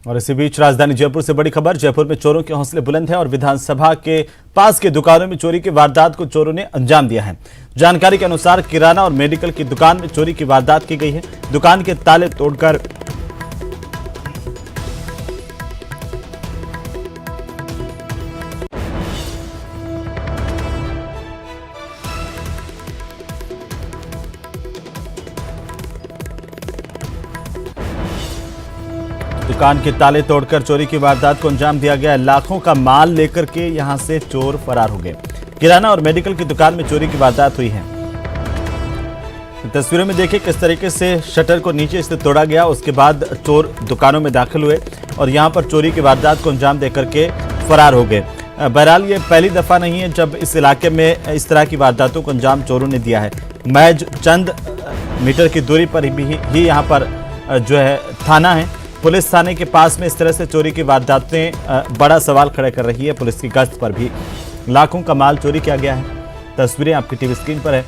और इसी बीच राजधानी जयपुर से बड़ी खबर। जयपुर में चोरों के हौसले बुलंद हैं और विधानसभा के पास के दुकानों में चोरी की वारदात को चोरों ने अंजाम दिया है। जानकारी के अनुसार किराना और मेडिकल की दुकान में चोरी की वारदात की गई है। दुकान के ताले तोड़कर चोरी की वारदात को अंजाम दिया गया। लाखों का माल लेकर के यहां से चोर फरार हो गए। किराना और मेडिकल की दुकान में चोरी की वारदात हुई है। तस्वीरों में देखिए किस तरीके से शटर को नीचे से तोड़ा गया, उसके बाद चोर दुकानों में दाखिल हुए और यहां पर चोरी की वारदात को अंजाम देकर के फरार हो गए। बहरहाल ये पहली दफा नहीं है जब इस इलाके में इस तरह की वारदातों को अंजाम चोरों ने दिया है। महज चंद मीटर की दूरी पर ही यहाँ पर जो है थाना है। पुलिस थाने के पास में इस तरह से चोरी की वारदातें बड़ा सवाल खड़ा कर रही है। पुलिस की गश्त पर भी लाखों का माल चोरी किया गया है। तस्वीरें आपकी टीवी स्क्रीन पर है।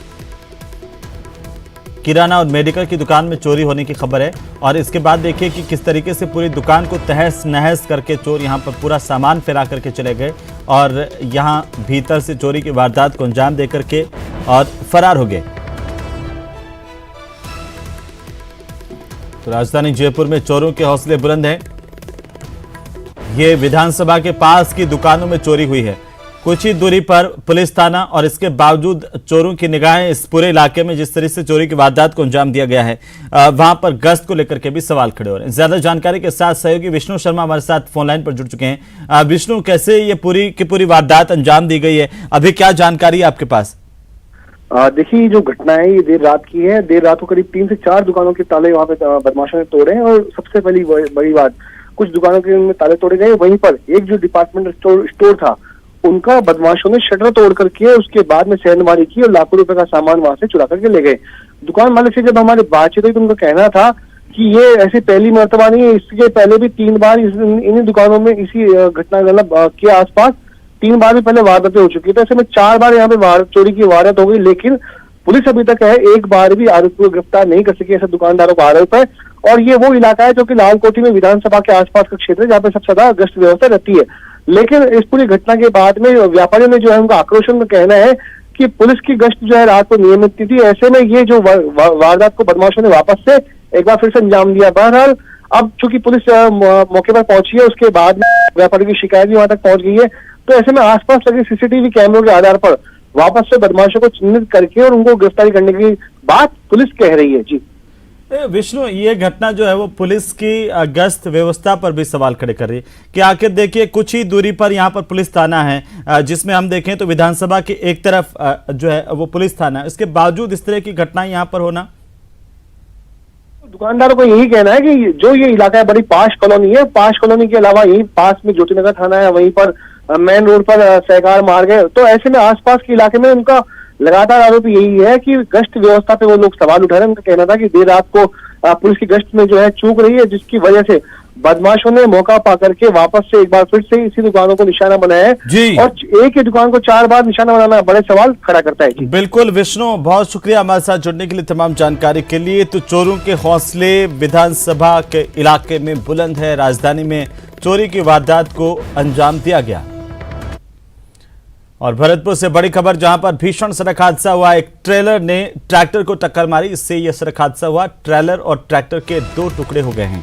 किराना और मेडिकल की दुकान में चोरी होने की खबर है और इसके बाद देखिए कि किस तरीके से पूरी दुकान को तहस नहस करके चोर यहां पर पूरा सामान फैला करके चले गए और यहां भीतर से चोरी की वारदात को अंजाम देकर के और फरार हो गए। तो राजधानी जयपुर में चोरों के हौसले बुलंद हैं। ये विधानसभा के पास की दुकानों में चोरी हुई है। कुछ ही दूरी पर पुलिस थाना और इसके बावजूद चोरों की निगाहें इस पूरे इलाके में जिस तरह से चोरी की वारदात को अंजाम दिया गया है, वहां पर गश्त को लेकर के भी सवाल खड़े हो रहे हैं। ज्यादा जानकारी के साथ सहयोगी विष्णु शर्मा हमारे साथ फोन लाइन पर जुड़ चुके हैं। विष्णु, कैसे ये पूरी की पूरी वारदात अंजाम दी गई है, अभी क्या जानकारी है आपके पास? देखिए, जो घटना है ये देर रात की है। देर रात को करीब 3 से 4 दुकानों के ताले वहाँ पे बदमाशों ने तोड़े हैं और सबसे पहली बड़ी बात, कुछ दुकानों के में ताले तोड़े गए। वहीं पर एक जो डिपार्टमेंट स्टोर था उनका बदमाशों ने शटर तोड़ करके उसके बाद में सेंधमारी की और लाखों रुपए का सामान वहां से चुरा करके ले गए। दुकान मालिक से जब हमारी बातचीत हुई तो उनका कहना था कि ये ऐसी पहली मर्तबा नहीं है, इसके पहले भी 3 बार इन्हीं दुकानों में इसी घटना मतलब के आसपास 3 बार भी पहले वारदातें हो चुकी है। तो ऐसे में 4 बार यहाँ पे चोरी की वारदात हो गई, लेकिन पुलिस अभी तक है एक बार भी आरोपी को गिरफ्तार नहीं कर सकी। ऐसे दुकानदारों का आरोप है और ये वो इलाका है जो कि लालकोठी में विधानसभा के आसपास का क्षेत्र है जहाँ पे सबसे ज्यादा गश्त व्यवस्था रहती है। लेकिन इस पूरी घटना के बाद में व्यापारियों ने जो है उनका आक्रोशन में कहना है कि पुलिस की गश्त जो है रात को नियमित थी। ऐसे में ये जो वारदात को बदमाशों ने वापस से एक बार फिर से अंजाम दिया। बहरहाल अब चूंकि पुलिस मौके पर पहुंची है, उसके बाद में व्यापारी की शिकायत भी वहां तक पहुंच गई है। तो ऐसे में आसपास लगे सीसीटीवी कैमरों के आधार पर वापस से बदमाशों को चिन्हित करके और उनको गिरफ्तारी करने की बात पुलिस कह रही है। जी विष्णु, ये घटना जो है वो पुलिस की गश्त व्यवस्था पर भी सवाल खड़े कर रही है कि आखिर देखिए कुछ ही दूरी पर यहाँ पर पुलिस थाना है, जिसमें हम देखें तो विधानसभा की एक तरफ जो है वो पुलिस थाना है, इसके बावजूद इस तरह की घटनाएं यहाँ पर होना। दुकानदारों को यही कहना है कि जो ये इलाका है बड़ी पाश कॉलोनी है, पाश कॉलोनी के अलावा यही पास में ज्योतिनगर थाना है, वहीं पर मेन रोड पर सहकार मार्ग है। तो ऐसे में आसपास के इलाके में उनका लगातार आरोप यही है कि गश्त व्यवस्था पे वो लोग सवाल उठा रहे हैं। उनका कहना था कि देर रात को पुलिस की गश्त में जो है चूक रही है, जिसकी वजह से बदमाशों ने मौका पा करके वापस से एक बार फिर से इसी दुकानों को निशाना बनाया है और एक ही दुकान को 4 बार निशाना बनाना बड़े सवाल खड़ा करता है। बिल्कुल विष्णु, बहुत शुक्रिया हमारे साथ जुड़ने के लिए, तमाम जानकारी के लिए। तो चोरों के हौसले विधानसभा के इलाके में बुलंद है। राजधानी में चोरी की वारदात को अंजाम दिया गया। और भरतपुर से बड़ी खबर, जहां पर भीषण सड़क हादसा हुआ। एक ट्रेलर ने ट्रैक्टर को टक्कर मारी, इससे यह सड़क हादसा हुआ। ट्रेलर और ट्रैक्टर के 2 टुकड़े हो गए हैं।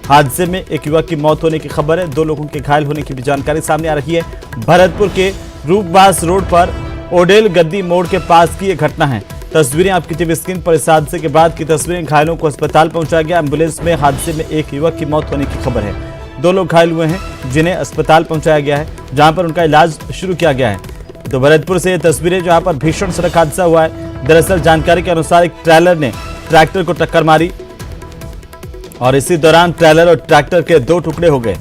हादसे में एक युवक की मौत होने की खबर है। 2 लोगों के घायल होने की भी जानकारी सामने आ रही है। भरतपुर के रूपबास रोड पर ओडेल गद्दी मोड़ के पास की यह घटना है। तस्वीरें आपकी टीवी स्क्रीन पर। इस हादसे के बाद की तस्वीरें, घायलों को अस्पताल पहुंचाया गया। एम्बुलेंस में हादसे में एक युवक की मौत होने की खबर है। 2 लोग घायल हुए हैं जिन्हें अस्पताल पहुंचाया गया है, जहां पर उनका इलाज शुरू किया गया है। तो भरतपुर से ये तस्वीरें जहां पर भीषण सड़क हादसा हुआ है। दरअसल जानकारी के अनुसार एक ट्रेलर ने ट्रैक्टर को टक्कर मारी और इसी दौरान ट्रेलर और ट्रैक्टर के 2 टुकड़े हो गए।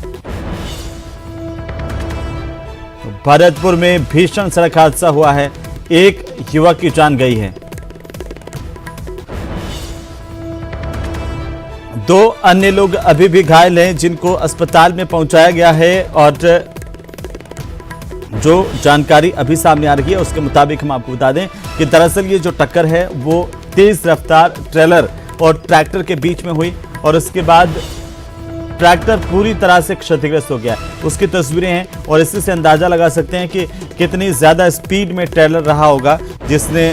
भरतपुर में भीषण सड़क हादसा हुआ है, एक युवक की जान गई है। 2 अन्य लोग अभी भी घायल हैं, जिनको अस्पताल में पहुंचाया गया है। और जो जानकारी अभी सामने आ रही है उसके मुताबिक हम आपको बता दें कि दरअसल ये जो टक्कर है वो तेज रफ्तार ट्रेलर और ट्रैक्टर के बीच में हुई और उसके बाद ट्रैक्टर पूरी तरह से क्षतिग्रस्त हो गया। उसकी तस्वीरें हैं और इसी से अंदाजा लगा सकते हैं कि कितनी ज्यादा स्पीड में ट्रेलर रहा होगा जिसने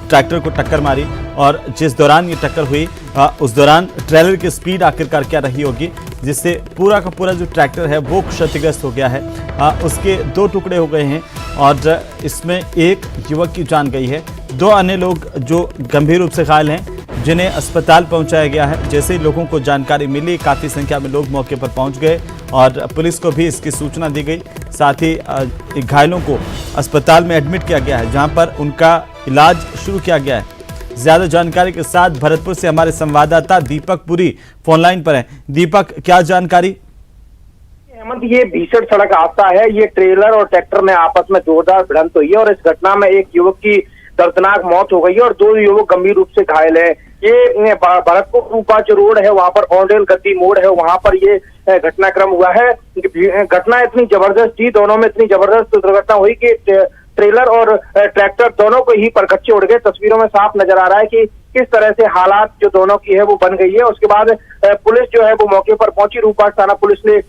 ट्रैक्टर को टक्कर मारी, और जिस दौरान ये टक्कर हुई उस दौरान ट्रेलर की स्पीड आखिरकार क्या रही होगी जिससे पूरा का पूरा जो ट्रैक्टर है वो क्षतिग्रस्त हो गया है। उसके 2 टुकड़े हो गए हैं और इसमें एक युवक की जान गई है। 2 अन्य लोग जो गंभीर रूप से घायल हैं जिन्हें अस्पताल पहुंचाया गया है। जैसे ही लोगों को जानकारी मिली काफ़ी संख्या में लोग मौके पर पहुंच गए और पुलिस को भी इसकी सूचना दी गई। साथ ही घायलों को अस्पताल में एडमिट किया गया है जहां पर उनका इलाज शुरू किया गया है। ज्यादा जानकारी के साथ भरतपुर से हमारे संवाददाता दीपक पुरी फोन लाइन पर हैं। दीपक, क्या जानकारी? हेमंत, ये भीषण सड़क हादसा है। ये ट्रेलर और ट्रैक्टर में आपस में जोरदार भिड़ंत हुई है और इस घटना में एक युवक की दर्दनाक मौत हो गई है और 2 युवक गंभीर रूप से घायल है। ये भरतपुर रूपा जो रोड है वहां पर ऑनरेल गद्दी मोड़ है, वहां पर ये घटनाक्रम हुआ है। घटना इतनी जबरदस्त थी, दोनों में इतनी जबरदस्त दुर्घटना हुई कि ट्रेलर और ट्रैक्टर दोनों को ही परखच्चे उड़ गए। तस्वीरों में साफ नजर आ रहा है कि किस तरह से हालात जो दोनों की है वो बन गई है। उसके बाद पुलिस जो है वो मौके पर पहुंची। रूपा थाना पुलिस ने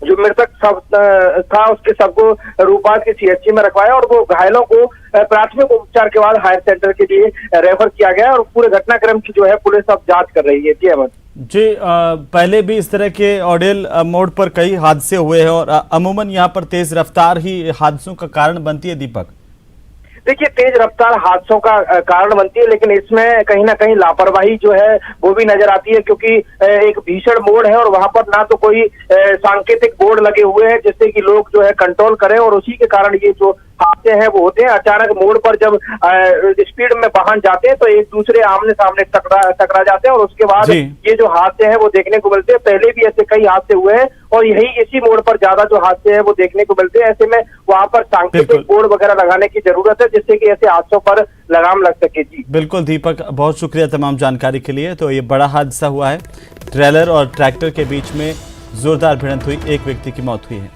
जो मृतक शव था उसके सबको रूपास के सीएचसी में रखवाया और वो घायलों को प्राथमिक उपचार के बाद हायर सेंटर के लिए रेफर किया गया और पूरे घटनाक्रम की जो है पुलिस अब जांच कर रही है। जी अहमद जी, पहले भी इस तरह के ऑडेल मोड़ पर कई हादसे हुए हैं और अमूमन यहाँ पर तेज रफ्तार ही हादसों का कारण बनती है। दीपक, देखिए, तेज रफ्तार हादसों का कारण बनती है, लेकिन इसमें कहीं ना कहीं लापरवाही जो है वो भी नजर आती है क्योंकि एक भीषण मोड़ है और वहां पर ना तो कोई सांकेतिक बोर्ड लगे हुए हैं जिससे कि लोग जो है कंट्रोल करें और उसी के कारण ये जो हादसे हैं वो होते हैं। अचानक मोड़ पर जब स्पीड में वाहन जाते हैं तो एक दूसरे आमने सामने टकरा जाते हैं और उसके बाद ये जो हादसे हैं वो देखने को मिलते हैं। पहले भी ऐसे कई हादसे हुए हैं और यही इसी मोड़ पर ज्यादा जो हादसे हैं वो देखने को मिलते हैं। ऐसे में वहां पर सांकेतिक बोर्ड वगैरह लगाने की जरूरत है जिससे कि ऐसे हादसों पर लगाम लग सके। जी बिल्कुल दीपक, बहुत शुक्रिया तमाम जानकारी के लिए। तो ये बड़ा हादसा हुआ है, ट्रेलर और ट्रैक्टर के बीच में जोरदार भिड़ंत हुई, एक व्यक्ति की मौत हुई है।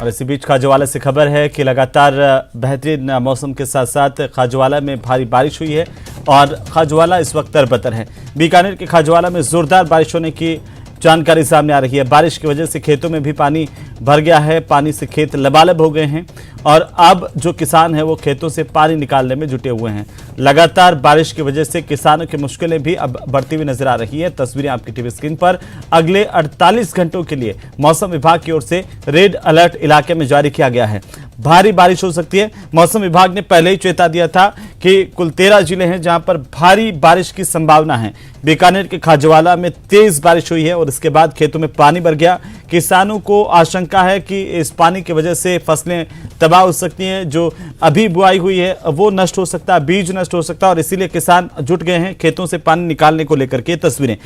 और इसी बीच खाजवाला से खबर है कि लगातार बेहतरीन मौसम के साथ साथ खाजवाला में भारी बारिश हुई है और खाजवाला इस वक्त तरबतर है। बीकानेर के खाजवाला में जोरदार बारिश होने की जानकारी सामने आ रही है। बारिश की वजह से खेतों में भी पानी भर गया है, पानी से खेत लबालब हो गए हैं और अब जो किसान हैं वो खेतों से पानी निकालने में जुटे हुए हैं। लगातार बारिश की वजह से किसानों की मुश्किलें भी अब बढ़ती हुई नजर आ रही है। तस्वीरें आपकी टीवी स्क्रीन पर। अगले 48 घंटों के लिए मौसम विभाग की ओर से रेड अलर्ट इलाके में जारी किया गया है। भारी बारिश हो सकती है। मौसम विभाग ने पहले ही चेता दिया था कि कुल 13 जिले हैं जहां पर भारी बारिश की संभावना है। बीकानेर के खाजवाला में तेज बारिश हुई है और इसके बाद खेतों में पानी भर गया। किसानों को आशंका है कि इस पानी की वजह से फसलें तबाह हो सकती हैं, जो अभी बुआई हुई है वो नष्ट हो सकता है, बीज नष्ट हो सकता है और इसीलिए किसान जुट गए हैं खेतों से पानी निकालने को लेकर के। तस्वीरें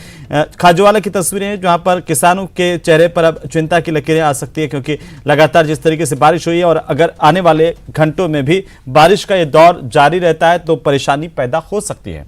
खाजवाला की तस्वीरें हैं जहां पर किसानों के चेहरे पर अब चिंता की लकीरें आ सकती है क्योंकि लगातार जिस तरीके से बारिश हुई है और अगर आने वाले घंटों में भी बारिश का ये दौर जारी रहता है तो परेशानी पैदा हो सकती है।